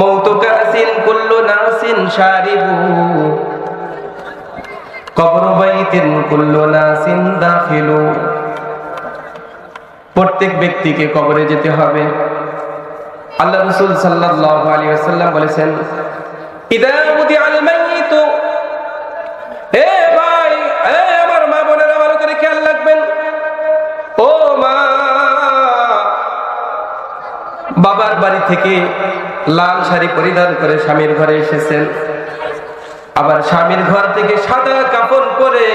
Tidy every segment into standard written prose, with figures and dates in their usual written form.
মৌতু Kachin কুল্লু নাসিন শারিবু কবর বাইতিন কুল্লু নাসিন দাখিলু। প্রত্যেক ব্যক্তিকে কবরে যেতে হবে। আল্লাহ রাসূল সাল্লাল্লাহু আলাইহি ওয়াসাল্লাম বলেছেন, ইদা উদিআল মাইয়িতু, হে ভাই, হে আমার মা বোনেরা, ভালো করে খেয়াল রাখবেন। ও মা, বাবার বাড়ি থেকে লাল শাড়ি পরিধান করে স্বামীর ঘরে এসেছেন, আবার স্বামীর ঘর থেকে সাদা কাপড় পরে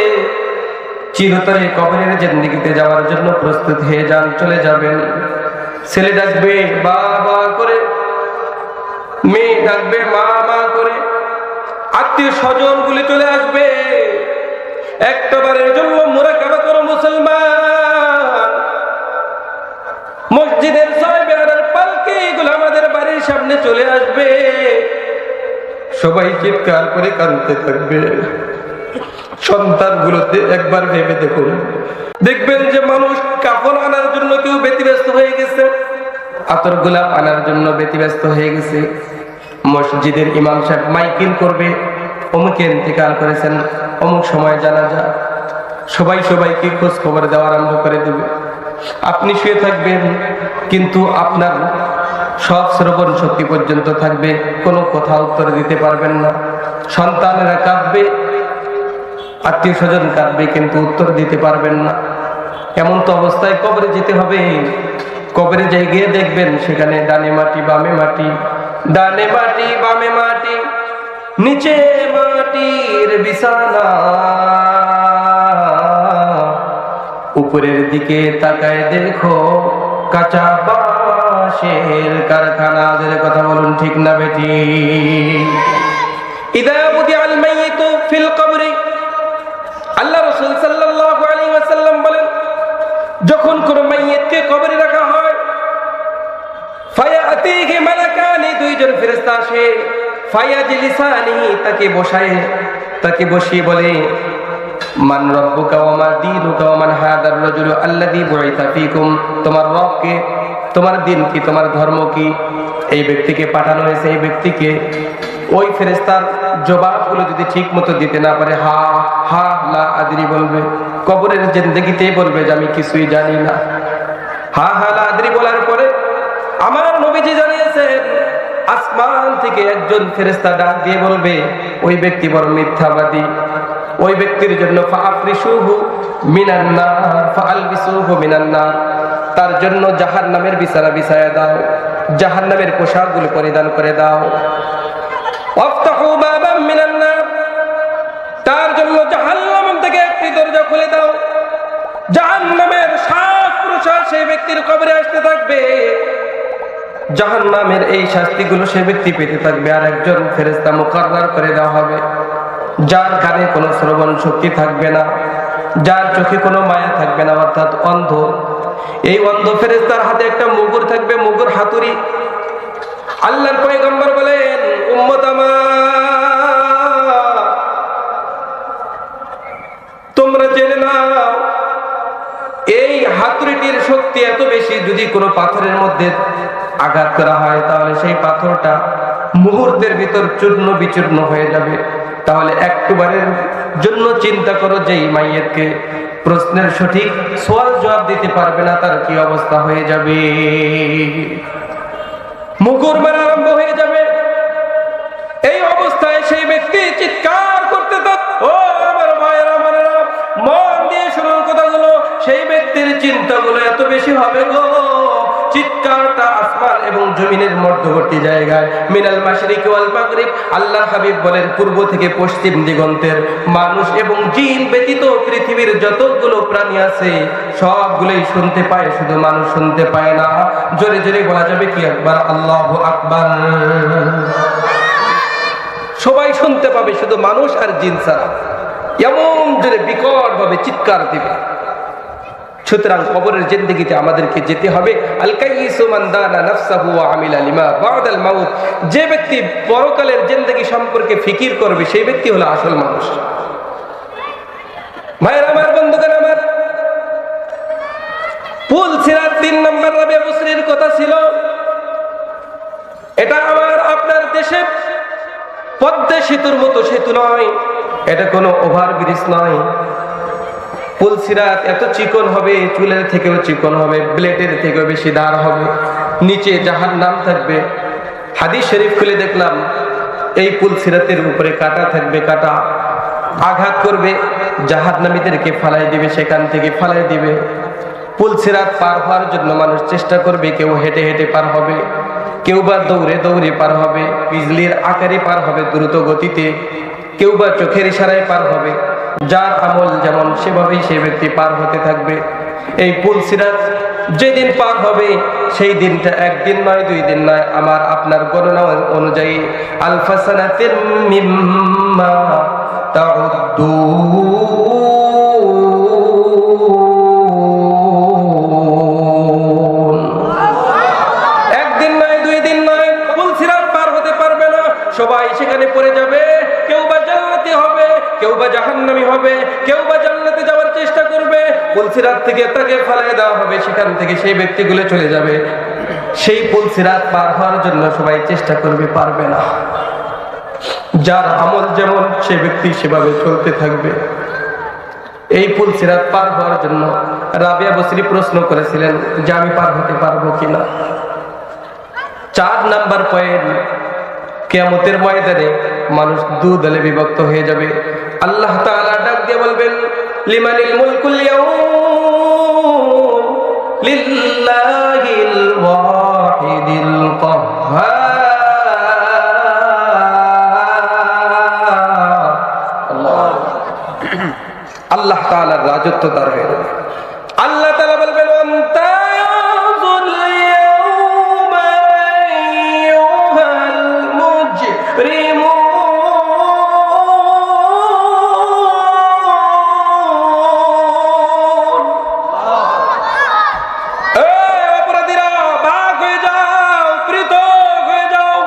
চিরতরে কবরের জিন্দেগিতে যাওয়ার জন্য প্রস্তুত হয়ে যান, চলে যাবেন। ছেলে ডাকবে বাবা করে, মেয়ে ডাকবে মা মা করে, আত্মীয় স্বজন গুলি চলে আসবে। একবারের জন্য মুরাকাবা করো মুসলমান। মসজিদের সাহেবের পালকি এগুলো আমাদের বাড়ির সামনে চলে আসবে, সবাই চিৎকার করে কাঁদতে থাকবে। সন্তানগুলোতে একবার ভেবে দেখুন, দেখবেন যে মানুষ কাপড় আনার জন্য কেউ ব্যতিব্যস্ত হয়ে গেছে, আতর গোলাপ আনার জন্য ব্যতিব্যস্ত হয়ে গেছে। মসজিদের ইমাম সাহেব মাইকিং করবে, অমুকে ইন্তেকাল করেছেন, অমুক সময় জানাজা। সবাই সবাইকে খোঁজ খবর দেওয়া আরম্ভ করে দেবে। আপনি শুয়ে থাকবেন, কিন্তু আপনার সব শ্রবণ শক্তি পর্যন্ত থাকবে, কোনো কথা উত্তর দিতে পারবেন না। সন্তানেরা কাঁদবে, আত্মীয় স্বজন কাঁদবে, কিন্তু উত্তর দিতে পারবেন না। এমন তো অবস্থায় কবরে যেতে হবে। কবরে যাই গিয়ে দেখবেন সেখানে ডানে মাটি বামে মাটি, ডানে মাটি বামে মাটি, নিচে মাটির বিছানা। উপরের দিকে তাকায় দেখো কাঁচা বাঁশের কারখানা। কথা বলুন ঠিক না বেটি? ইদা বুদিআল মাইয়িতু ফিল কবরি, আল্লাহ রাসূল সাল্লাল্লাহু আলাইহি ওয়াসাল্লাম বলেন, যখন কোন মাইয়িতকে কবরে রাখা হয়, ফায়াতিহি মালাকানি, দুইজন ফেরেশতা আসে, ফায়াজলিসানিহি, তাকে বসিয়ে বলে, মান রাব্বুকা ওয়া মা দীনুকা ওয়া মান হাদার রাজুলু আল্লাযী বুইসা ফীকুম, তোমার রব কে, তোমার দিন কি, তোমার ধর্ম কি, এই ব্যক্তিকে পাঠানো হয়েছে, এই ব্যক্তিকে। ওই ফেরেশতার জবাবগুলো যদি ঠিক মতো দিতে না পারে, হা হা লা আদরি বলবে। কবরের জিন্দেগিতেই বলবে যে আমি কিছুই জানি না। হা হা লা আদরি বলার পরে আমার নবীজি জানিয়েছেন, আসমান থেকে একজন ফেরেশতা ডাক দিয়ে বলবে, ওই ব্যক্তি বড় মিথ্যাবাদী, ওই ব্যক্তির জন্য ফাআফরিশুহু মিনান নার ফাআলবিসুহু মিনান নার, তার জন্য জাহান্নামের বিছানা বিছায়া দাও, জাহান্নামের পোশাকগুলো পরিধান করে দাও। ওয়াফতাহু বাবাম মিনান নার, তার জন্য জাহান্নাম থেকে একটি দরজা খুলে দাও। জাহান্নামের শ্বাস প্রশ্বাস সেই ব্যক্তির কবরে আসতে থাকবে, জাহান্নামের এই শাস্তিগুলো সেই ব্যক্তি পেতে থাকবে। আর একজন ফেরেশতা মুকাররার করে দেওয়া হবে, যার কানে কোনো শ্রবণ শক্তি থাকবে না, যার চোখে কোনো মায়া থাকবে না, অর্থাৎ অন্ধ। এই অন্ধ ফেরেশতার হাতে একটা মুগুর থাকবে, মুগুর হাতুড়ি। আল্লাহর পয়গম্বর বলেন, উম্মত আমার, তোমরা জেনে নাও, এই হাতুড়িটির শক্তি এত বেশি, যদি কোনো পাথরের মধ্যে আঘাত করা হয় তাহলে সেই পাথরটা মুহূর্তের ভিতর চূর্ণ বিচূর্ণ হয়ে যাবে। তাহলে একবারের জন্য চিন্তা করো, যে মাইয়েতকে প্রশ্নের সঠিক সওয়াল জবাব দিতে পারবে না, তার কি অবস্থা হয়ে যাবে। মুগুর মারা আরম্ভ হয়ে যাবে। এই অবস্থায় সেই ব্যক্তি চিৎকার করতে থাক, ও আমার ভাইয়েরা, আমার মন দিয়ে শুনুন কথাগুলো। সেই ব্যক্তির চিন্তাগুলো এত বেশি হবে গো, চিৎকারটা আসমান এবং জমিনের মধ্যবর্তী জায়গায়, মিনাল মাশরিক ওয়াল মাগরিব। আল্লাহর হাবিব বলেন, পূর্ব থেকে পশ্চিম দিগন্তের মানুষ এবং জিন ব্যতীত পৃথিবীর যতগুলো প্রাণী আছে সবগুলোই শুনতে পায়, শুধু মানুষ শুনতে পায় না। জোরে জোরে বলা যাবে কি একবার আল্লাহু আকবার। সবাই শুনতে পাবে, শুধু মানুষ আর জিন ছাড়া। এমন জোরে বিকট ভাবে চিৎকার দিবে। সুতরাং কবরের জিন্দেগিতে আমাদেরকে যেতে হবে। আল কাইয়িসু মান দানা নাফসাহু ওয়া আমিলা লিমা বাদাল মাউত, যে ব্যক্তি পরকালের জিন্দেগি সম্পর্কে ফিকির করবে সেই ব্যক্তি হলো আসল মানুষ। ভাইরা আমার, বন্ধুগণ আমার, পুল সিরাত 3 নম্বর রাবে বসরির কথা ছিল। এটা আমার আপনার দেশে পদ্মা সেতুর মতো সেতু নয়, এটা কোনো ওভারব্রিজ নয়। পুলসিরাত এত চিকন হবে, চুলের থেকেও চিকন হবে, ব্লেডের থেকেও বেশি ধার হবে, নিচে জাহান্নাম থাকবে। হাদিস শরীফ খুলে দেখলাম এই পুলসিরাতের উপরে কাঁটা থাকবে, কাঁটা আঘাত করবে, জাহান্নামীদেরকে ফালাই দিবে, সেখান থেকে ফালাই দিবে। পুলসিরাত পার হওয়ার জন্য মানুষ চেষ্টা করবে, কেউ হেঁটে হেঁটে পার হবে, কেউ বা দৌড়ে দৌড়ে পার হবে, বিজলির আকারে পার হবে দ্রুত গতিতে, কেউ বা চোখের ইশারায় পার হবে। যার আমল যেমন সেভাবেই সেই ব্যক্তি পার হতে থাকবে। এই পুলসিরাত যেদিন পার হবে সেই দিনটা একদিন নয়, 2 দিন নয়, আমার আপনার গণনা অনুযায়ী আলফা সানাতিন মিম্মা তাউদ্দুন। একদিন নয়, 2 দিন নয়, পুলসিরাত পার হতে পারবে না, সবাই সেখানে পড়ে যাবে। কেউ বা জান্নাতি হবে, কেউ বা জাহান্নামী হবে, কেউ বা জান্নাতে যাওয়ার চেষ্টা করবে, পুলসিরাত থেকে তাকে ফালাই দেওয়া হবে, সেখান থেকে সেই ব্যক্তিগুলো চলে যাবে। সেই পুলসিরাত পার হওয়ার জন্য সবাই চেষ্টা করবে, পারবে না। যার আমল যেমন সে ব্যক্তি সেভাবে চলতে থাকবে। এই পুলসিরাত পার হওয়ার জন্য রাবিয়া বসরি প্রশ্ন করেছিলেন যে আমি পার হতে পারবো কিনা। 4 নাম্বার পয়েন্ট, কিয়ামতের ময়দানে মানুষ 2 দলে বিভক্ত হয়ে যাবে। আল্লাহ তাআলা ডাক দিয়ে বলবেন লিমানিল মুলকুল ইয়াউম লিল্লাহিল ওয়াহিদিল কাহ্হার। আল্লাহ তাআলার রাজত্ব তার হয়ে যাবে। আল্লাহ তাআলা বলবেন ওয়ান্তাযুল ইয়াউমা আইয়ুহাল মুজরিমুন। অপরাধীরা ভাগ হয়ে যাও, পৃথক হয়ে যাও।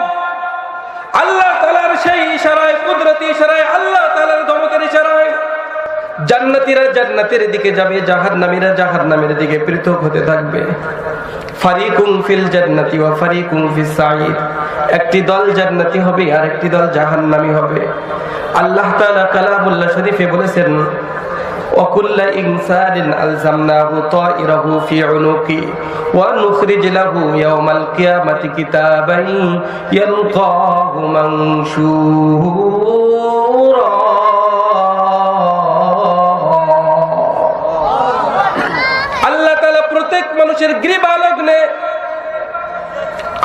আল্লাহ তাআলার সেই ইশারায়, কুদরতি ইশারায়, আল্লাহ তাআলার ধমকের ইশারায় জান্নাতীরা জান্নাতের দিকে যাবে, জাহান্নামীরা জাহান্নামের দিকে পৃথক হতে থাকবে। ফারিকুন ফিল জান্নাতি ওয়া ফারিকুন ফিস সাঈদ। একটি দল জান্নাতি হবে আর একটি দল জাহান্নামী হবে। আল্লাহ তাআলা কালামুল্লাহ শরীফে বলেছেন ওয়া কুল্লু ইনসানিন আলজামনাহু তায়রাহু ফি উনুকি ওয়া নুখরিজ লাহু ইয়াওমাল কিয়ামাতি কিতাবান ইয়ালকাহু মানশুরা। মানুষের গ্রীবা লগ্নে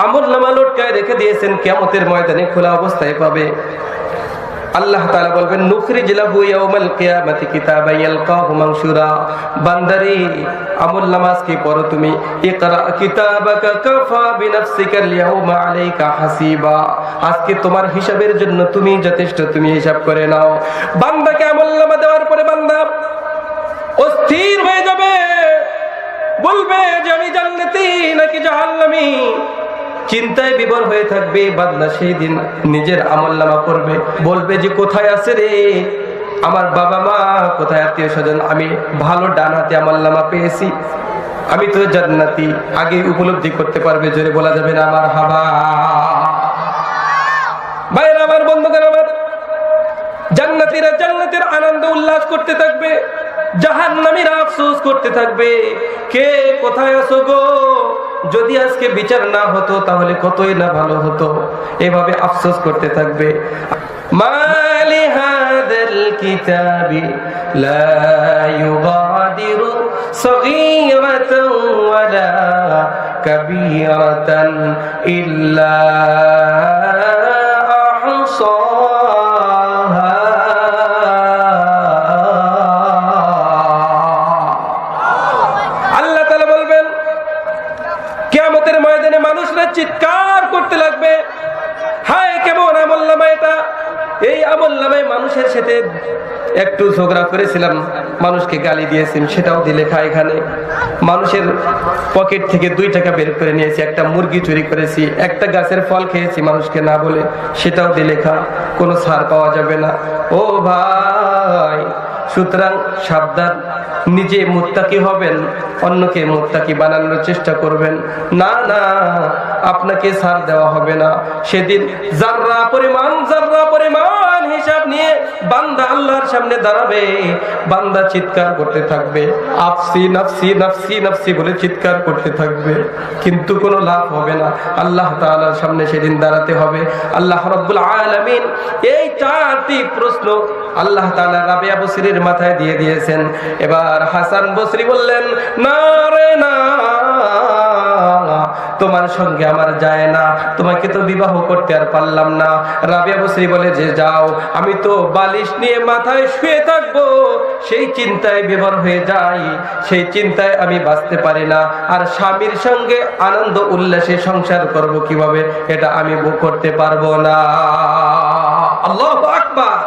আমলনামা লটকায় রেখে দিয়েছেন, কিয়ামতের ময়দানে খোলা অবস্থায় পাবে। আল্লাহ তাআলা বলবেন নুখরিজ লাহু ইয়াওমাল কিয়ামাতি কিতাবান ইয়ালকাহু মানশুরা। বান্দারে আমলনামা আজকে পড়ো তুমি, ইকরা কিতাবাকা কাফা বিনাফসিকাল ইয়াওমা আলাইকা হাসিবা। আজকে তোমার হিসাবের জন্য তুমি যথেষ্ট, তুমি হিসাব করে নাও। বান্দাকে আমলনামা দেওয়ার পরে বান্দা অস্থির হয়ে যাবে, বলবে যে আমি জান্নাতি নাকি জাহান্নামী, চিন্তায় বিভোর হয়ে থাকবে। বান্দা সেই দিন নিজের আমলনামা পড়বে, বলবে যে কোথায় আছে রে আমার বাবা মা, কোথায় আত্মীয় স্বজন, আমি ভালো ডান হাতে আমলনামা পেয়েছি, আমি তো জান্নাতি। আগে উপলব্ধি করতে পারবে, জোরে বলা যাবে না আমার হাবা। ভাইরা আমার, বন্ধুগণ আমার, জান্নাতীরা জান্নাতের আনন্দ উল্লাস করতে থাকবে, জাহান্নামীরা আফসোস করতে থাকবে, কে কোথায় আছো গো, যদি আজকে বিচার না হতো তাহলে কতই না ভালো হতো। এভাবে আফসোস করতে থাকবে। মালি হাদাল কিতাবি লা ইউগাদিরু সগীরাতান ওয়ালা কাবীরাতান ইল্লা আহসাহা। আল্লাহ তাআলা বলবেন কিয়ামতের ময়দানে মানুষরা চিৎকার করতে লাগবে, হায় কেমন আমলনামা এটা। এই আমলনামায় মানুষের সাথে একটু ঝগড়া করেছিলাম, মানুষকে গালি দিয়েছি, সেটাও দিয়ে লেখা এখানে। মানুষের পকেট থেকে 2 টাকা বের করে নিয়েছি, একটা মুরগি চুরি করেছি, একটা গাছের ফল খেয়েছি মানুষকে না বলে, সেটাও দিয়ে লেখা। কোনো ছাড় পাওয়া যাবে না। ও ভাই, সুতরাং সাবধান, নিজে মুত্তাকি হবেন, অন্যকে মুত্তাকি বানানোর চেষ্টা করবেন না। না, আপনাকে ছাড় দেওয়া হবে না। সেদিন জাররা পরিমাণ হিসাব নিয়ে বান্দা আল্লাহর সামনে দাঁড়াবে। বান্দা চিৎকার করতে থাকবে, আফসি নাফসি নাফসি নাফসি বলে চিৎকার করতে থাকবে, কিন্তু কোনো লাভ হবে না। আল্লাহ তাআলার সামনে সেদিন দাঁড়াতে হবে। আল্লাহ রাব্বুল আলামিন এই 4টি প্রশ্ন আল্লাহ তাআলা রাবিয়া বসরির মাথায় দিয়ে দিয়েছেন। এবার হাসান বসরি বললেন, না রে না, তোমার সঙ্গে আমার যায় না, তোমাকে তো বিবাহ করতে আর পারলাম না। রাবিয়া বসরি বলে যে যাও, আমি তো বালিশ নিয়ে মাথায় শুয়ে থাকবো, সেই চিন্তায় বিভোর হয়ে যাই, সেই চিন্তায় আমি বাঁচতে পারি না। আর স্বামীর সঙ্গে আনন্দ উল্লাসে সংসার করব কিভাবে, এটা আমি করতে পারবো না। আল্লাহু আকবার।